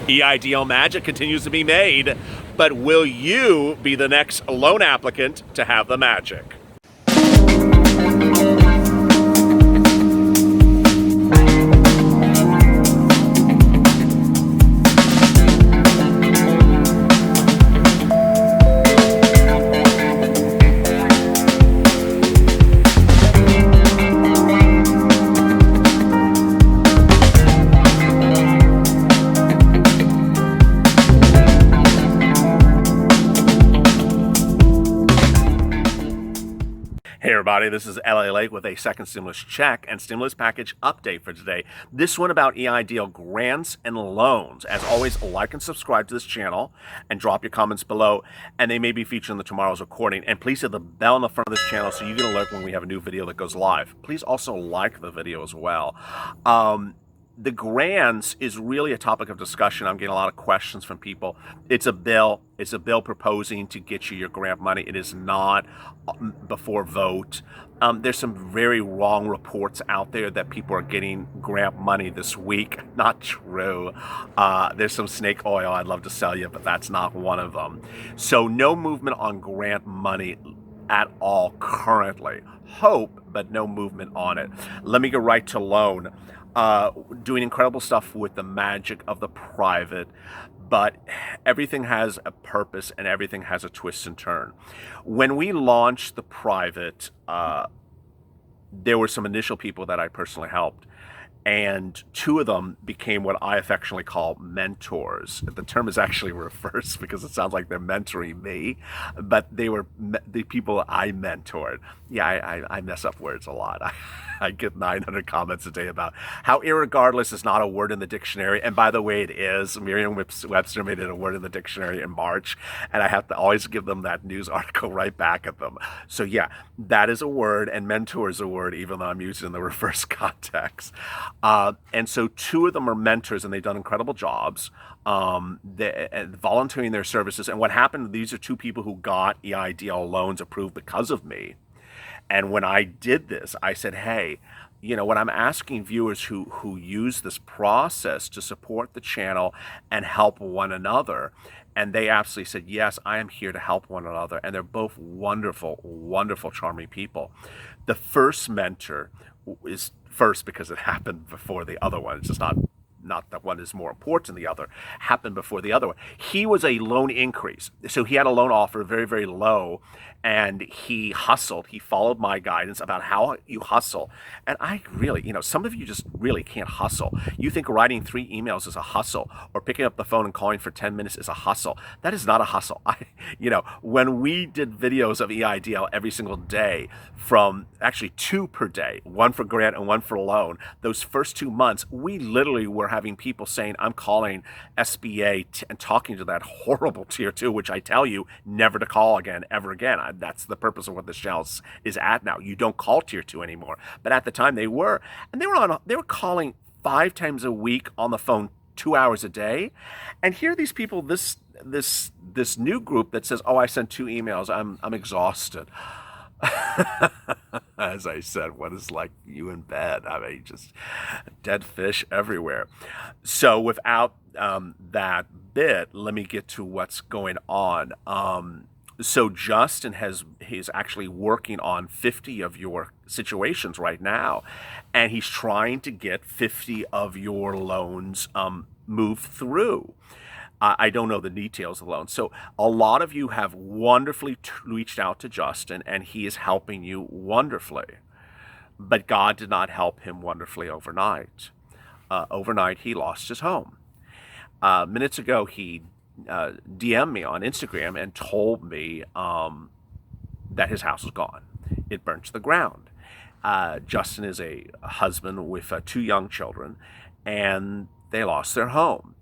EIDL magic continues to be made, but will you be the next loan applicant to have the magic? Hey everybody, this is LALATE with a second stimulus check and stimulus package update for today. This one about EIDL grants and loans. As always, like and subscribe to this channel and drop your comments below, and they may be featured in tomorrow's recording. And please hit the bell in the front of this channel so you get an alert when we have a new video that goes live. Please also like the video as well. The grants is really a topic of discussion. I'm getting a lot of questions from people. It's a bill. It's a bill proposing to get you your grant money. It is not before vote. There's some very wrong reports out there that people are getting grant money this week. Not true. There's some snake oil I'd love to sell you, but that's not one of them. So no movement on grant money at all currently. Hope, but no movement on it. Let me go right to loan. Doing incredible stuff with the magic of the private, but everything has a purpose and everything has a twist and turn. When we launched the private, there were some initial people that I personally helped, and two of them became what I affectionately call mentors. The term is actually reversed because it sounds like they're mentoring me, but they were the people I mentored. Yeah, I mess up words a lot. I get 900 comments a day about how irregardless is not a word in the dictionary. And by the way, it is. Merriam-Webster made it a word in the dictionary in March, and I have to always give them that news article right back at them. So yeah, that is a word, and mentor is a word, even though I'm using it in the reverse context. And so two of them are mentors, and they've done incredible jobs volunteering their services. And what happened, these are two people who got EIDL loans approved because of me. And when I did this, I said, hey, you know, when I'm asking viewers who use this process to support the channel and help one another, and they absolutely said, yes, I am here to help one another. And they're both wonderful, wonderful, charming people. The first mentor is first because it happened before the other one. It's just not that one is more important than the other, happened before the other one. He was a loan increase. So he had a loan offer very, very low, and he hustled. He followed my guidance about how you hustle. And I really, you know, some of you just really can't hustle. You think writing 3 emails is a hustle, or picking up the phone and calling for 10 minutes is a hustle. That is not a hustle. You know, when we did videos of EIDL every single day, from actually 2 per day, 1 for grant and 1 for loan, those first 2 months, we literally were having people saying, I'm calling SBA and talking to that horrible tier 2, which I tell you never to call again, ever again. That's the purpose of what this channel is at now. You don't call tier 2 anymore. But at the time they were, and they were calling 5 times a week on the phone, 2 hours a day. And here are these people, this new group that says, oh, I sent 2 emails. I'm exhausted. As I said, what is like you in bed? I mean, just dead fish everywhere. So without that bit, let me get to what's going on. So Justin he's actually working on 50 of your situations right now, and he's trying to get 50 of your loans moved through. I don't know the details of the loan. So a lot of you have wonderfully reached out to Justin, and he is helping you wonderfully. But God did not help him wonderfully overnight. Overnight, he lost his home. Minutes ago, he DM'd me on Instagram and told me that his house was gone. It burned to the ground. Justin is a husband with 2 young children, and they lost their home.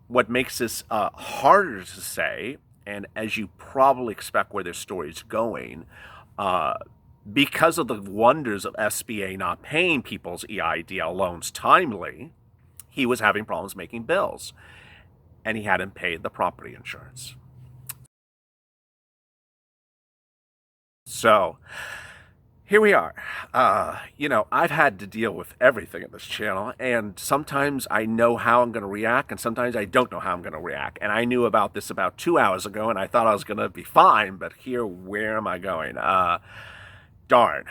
What makes this harder to say, and as you probably expect where this story is going, because of the wonders of SBA not paying people's EIDL loans timely, he was having problems making bills, and he hadn't paid the property insurance. So Here we are. I've had to deal with everything in this channel, and sometimes I know how I'm going to react, and sometimes I don't know how I'm going to react. And I knew about this about 2 hours ago, and I thought I was going to be fine, but here, where am I going? Darn.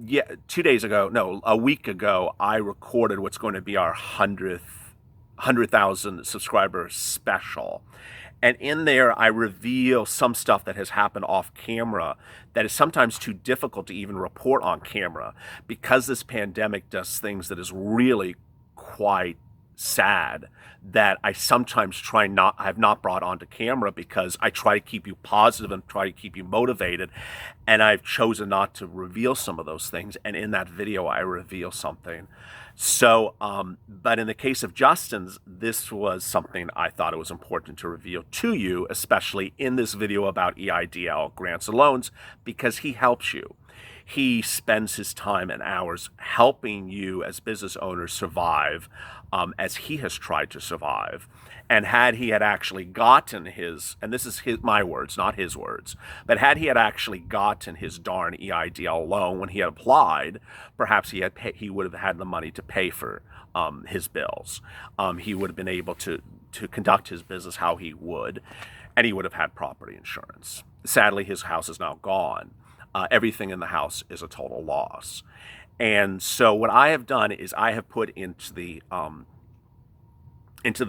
Yeah, 2 days ago, no, a week ago, I recorded what's going to be our 100,000 subscriber special. And in there, I reveal some stuff that has happened off camera that is sometimes too difficult to even report on camera because this pandemic does things that is really quite sad that I sometimes I have not brought onto camera because I try to keep you positive and try to keep you motivated. And I've chosen not to reveal some of those things. And in that video, I reveal something. So, but in the case of Justin's, this was something I thought it was important to reveal to you, especially in this video about EIDL grants and loans, because he helps you. He spends his time and hours helping you as business owners survive as he has tried to survive. And had he had actually gotten his, and this is my words, not his words, but had he had actually gotten his darn EIDL loan when he had applied, perhaps he would have had the money to pay for his bills. He would have been able to conduct his business how he would, and he would have had property insurance. Sadly, his house is now gone. Everything in the house is a total loss. And so what I have done is I have put into the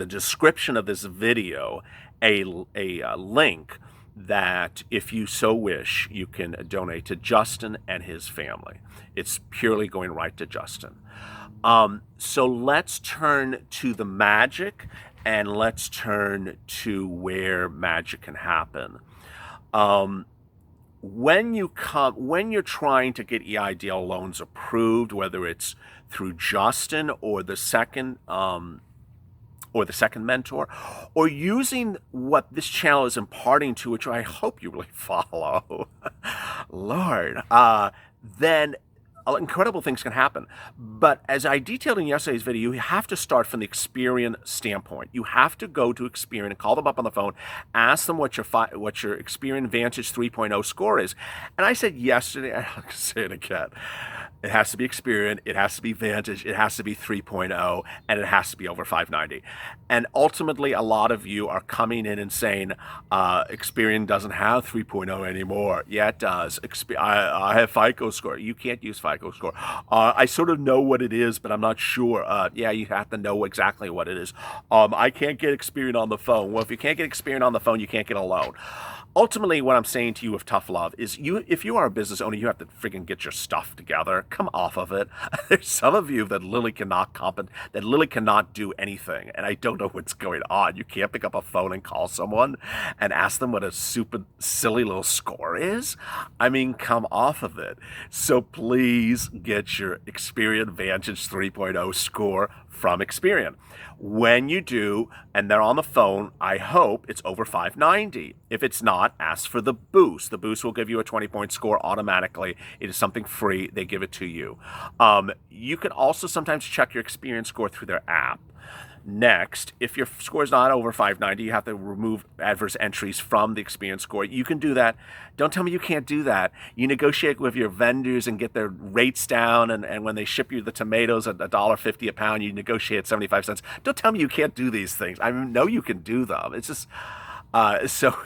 description of this video a link that, if you so wish, you can donate to Justin and his family. It's purely going right to Justin. So let's turn to the magic, and let's turn to where magic can happen. When you're trying to get EIDL loans approved, whether it's through Justin or the second mentor, or using what this channel is imparting to, which I hope you really follow, Lord, then incredible things can happen. But as I detailed in yesterday's video, you have to start from the Experian standpoint. You have to go to Experian and call them up on the phone, ask them what your Experian Vantage 3.0 score is. And I said yesterday, I'll say it again, it has to be Experian, it has to be Vantage, it has to be 3.0, and it has to be over 590. And ultimately, a lot of you are coming in and saying, Experian doesn't have 3.0 anymore. Yeah, it does. I have FICO score. You can't use FICO score. I sort of know what it is, but I'm not sure. Yeah, you have to know exactly what it is. I can't get Experian on the phone. Well, if you can't get Experian on the phone, you can't get a loan. Ultimately, what I'm saying to you with tough love is if you are a business owner, you have to friggin' get your stuff together. Come off of it. There's some of you that literally cannot do anything, and I don't know what's going on. You can't pick up a phone and call someone and ask them what a super silly little score is. I mean, come off of it. So please get your Experian Vantage 3.0 score from Experian. When you do, and they're on the phone, I hope it's over 590. If it's not, ask for the boost. The boost will give you a 20-point score automatically. It is something free. They give it to you. You can also sometimes check your Experian score through their app. Next, if your score is not over 590, you have to remove adverse entries from the Experian score. You can do that. Don't tell me you can't do that. You negotiate with your vendors and get their rates down, and when they ship you the tomatoes at $1.50 a pound, you negotiate at 75 cents. Don't tell me you can't do these things. I know you can do them. It's just... so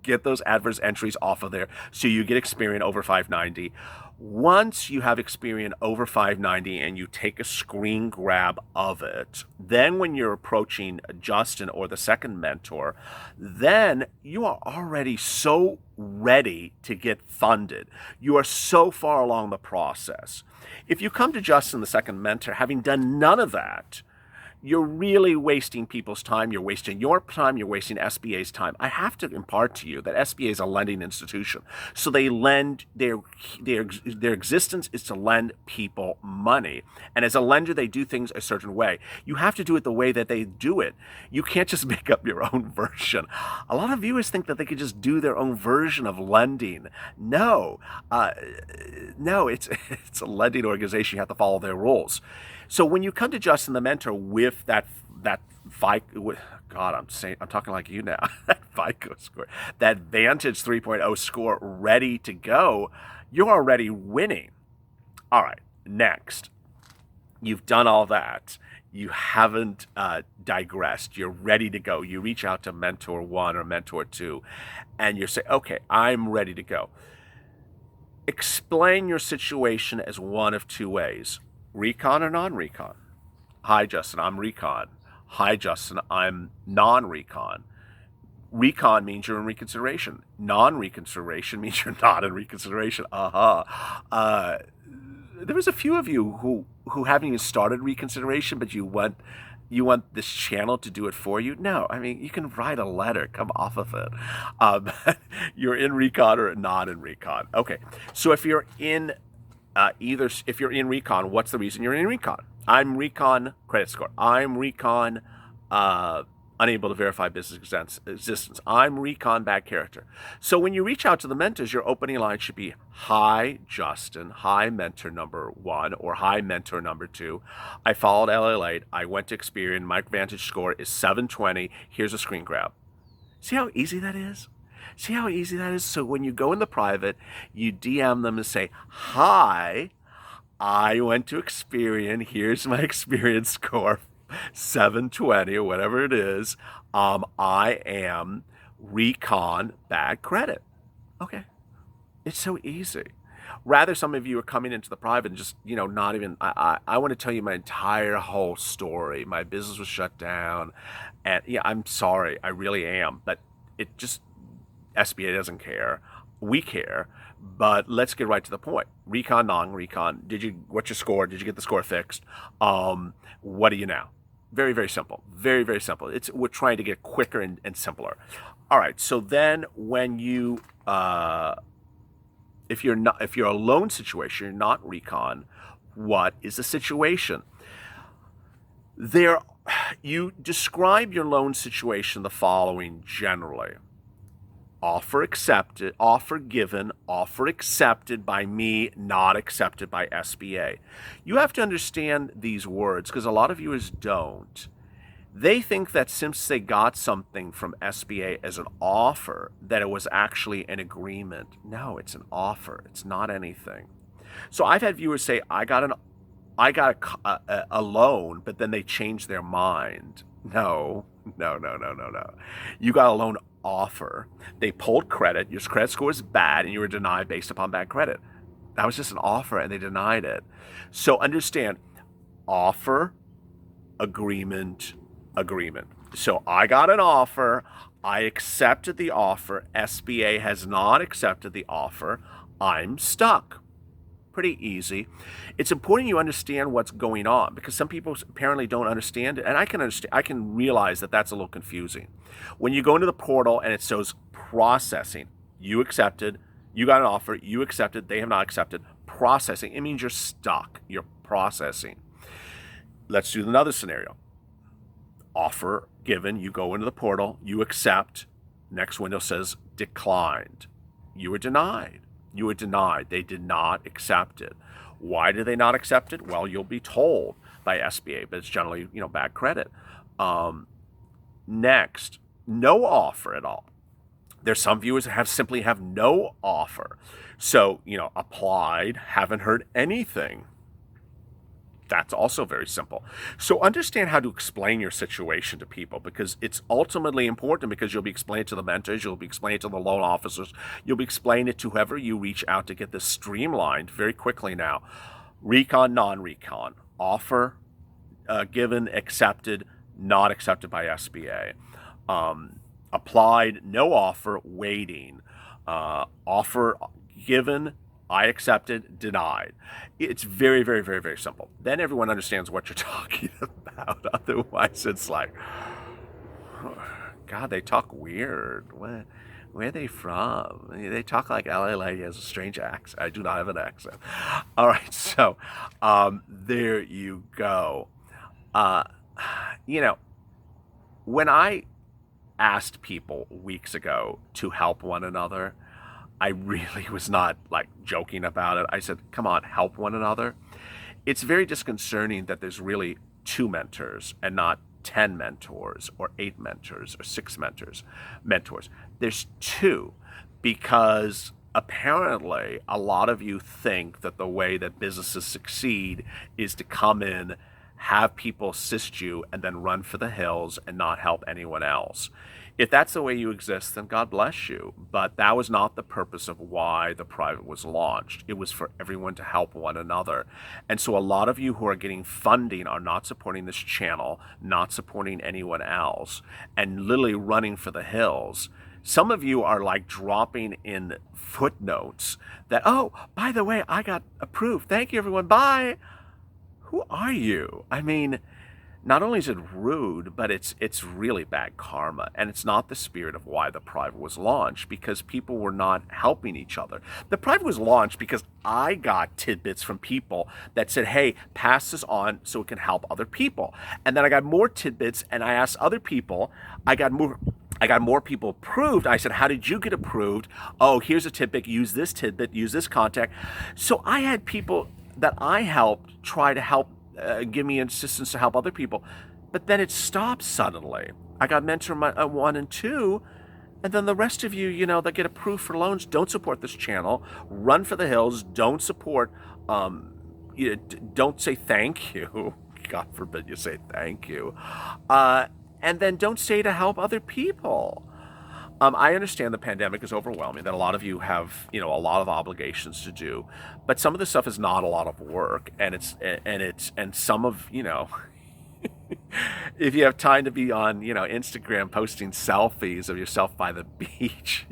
get those adverse entries off of there so you get Experian over 590. Once you have Experian over 590 and you take a screen grab of it, then when you're approaching Justin or the second mentor, then you are already so ready to get funded. You are so far along the process. If you come to Justin, the second mentor, having done none of that, you're really wasting people's time. You're wasting your time. You're wasting SBA's time. I have to impart to you that SBA is a lending institution. So they lend, their existence is to lend people money. And as a lender, they do things a certain way. You have to do it the way that they do it. You can't just make up your own version. A lot of viewers think that they could just do their own version of lending. No, it's a lending organization. You have to follow their rules. So when you come to Justin the mentor with that FICO, God, I'm talking like you now, that FICO score, that Vantage 3.0 score ready to go, you're already winning. All right, next. You've done all that. You haven't digressed. You're ready to go. You reach out to mentor 1 or mentor 2, and you say, okay, I'm ready to go. Explain your situation as one of 2 ways. Recon or non-recon? Hi, Justin, I'm recon. Hi, Justin, I'm non-recon. Recon means you're in reconsideration. Non-reconsideration means you're not in reconsideration. There was a few of you who haven't even started reconsideration, but you want this channel to do it for you. No, I mean, you can write a letter, come off of it. You're in recon or not in recon. Okay, so if you're in if you're in recon, what's the reason you're in recon? I'm recon credit score. I'm recon unable to verify business existence. I'm recon bad character. So when you reach out to the mentors, your opening line should be, hi, Justin. Hi, mentor number 1, or hi, mentor number 2. I followed LALATE. I went to Experian. My Vantage score is 720. Here's a screen grab. See how easy that is? See how easy that is? So when you go in the private, you DM them and say, hi, I went to Experian. Here's my Experian score, 720 or whatever it is. I am recon bad credit. Okay. It's so easy. Rather, some of you are coming into the private and just, not even, I want to tell you my entire whole story. My business was shut down. And yeah, I'm sorry. I really am. But it just, SBA doesn't care. We care. But let's get right to the point. Recon, non-recon. What's your score? Did you get the score fixed? What do you now? Very, very simple. Very, very simple. We're trying to get quicker and simpler. All right. So then when you, if you're a loan situation, you're not recon, what is the situation? You describe your loan situation the following generally. Offer accepted, offer given, offer accepted by me, not accepted by SBA. You have to understand these words because a lot of viewers don't. They think that since they got something from SBA as an offer, that it was actually an agreement. No, it's an offer. It's not anything. So I've had viewers say, I got a loan, but then they changed their mind. No. You got a loan offer. They pulled credit. Your credit score is bad, and you were denied based upon bad credit. That was just an offer, and they denied it. So understand, offer, agreement. So I got an offer. I accepted the offer. SBA has not accepted the offer. I'm stuck. Pretty easy. It's important you understand what's going on because some people apparently don't understand it, and I can realize that that's a little confusing. When you go into the portal and it shows processing, you accepted, you got an offer, you accepted, they have not accepted. Processing, it means you're stuck. You're processing. Let's do another scenario. Offer given, you go into the portal, you accept. Next window says declined. You were denied. You were denied. They did not accept it. Why did they not accept it? Well, you'll be told by SBA, but it's generally, bad credit. Next, no offer at all. There's some viewers that simply have no offer. So, applied, haven't heard anything. That's also very simple. So understand how to explain your situation to people because it's ultimately important because you'll be explaining it to the mentors, you'll be explaining it to the loan officers, you'll be explaining it to whoever you reach out to get this streamlined very quickly now. Recon, non-recon. Offer, given, accepted, not accepted by SBA. Applied, no offer, waiting. Offer given, I accepted, denied. It's very, very, very, very simple. Then everyone understands what you're talking about. Otherwise, it's like, God, they talk weird. Where are they from? They talk like LALATE has a strange accent. I do not have an accent. All right, so there you go. When I asked people weeks ago to help one another, I really was not joking about it. I said, come on, help one another. It's very disconcerting that there's really 2 mentors and not 10 mentors or 8 mentors or 6 mentors. There's 2 because apparently a lot of you think that the way that businesses succeed is to come in, have people assist you, and then run for the hills and not help anyone else. If that's the way you exist, then God bless you. But that was not the purpose of why the private was launched. It was for everyone to help one another. And so a lot of you who are getting funding are not supporting this channel, not supporting anyone else, and literally running for the hills. Some of you are like dropping in footnotes that, oh, by the way, I got approved. Thank you, everyone. Bye. Who are you? I mean, not only is it rude, but it's really bad karma. And it's not the spirit of why the private was launched, because people were not helping each other. The private was launched because I got tidbits from people that said, hey, pass this on so it can help other people. And then I got more tidbits and I asked other people, I got more people approved. I said, how did you get approved? Oh, here's a tidbit, use this tidbit, use this contact. So I had people that I helped try to help, give me assistance to help other people. But then it stopped suddenly. I got mentor 1 and 2, and then the rest of you, that get approved for loans don't support this channel, run for the hills, don't support, don't say thank you. God forbid you say thank you. And then don't stay to help other people. I understand the pandemic is overwhelming, that a lot of you have, a lot of obligations to do, but some of this stuff is not a lot of work, and some of, if you have time to be on, Instagram posting selfies of yourself by the beach,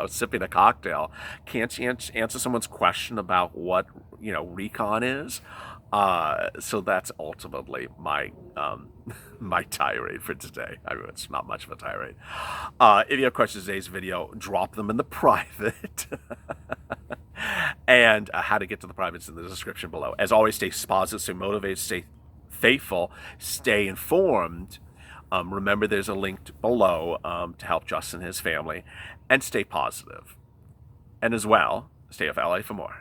sipping a cocktail, can't you answer someone's question about what, recon is? So that's ultimately my my tirade for today. I mean, it's not much of a tirade. If you have questions in today's video, drop them in the private. And how to get to the privates in the description below. As always, stay positive, stay motivated, stay faithful, stay informed. Remember, there's a link below to help Justin and his family, and stay positive. And as well, stay off LA for more.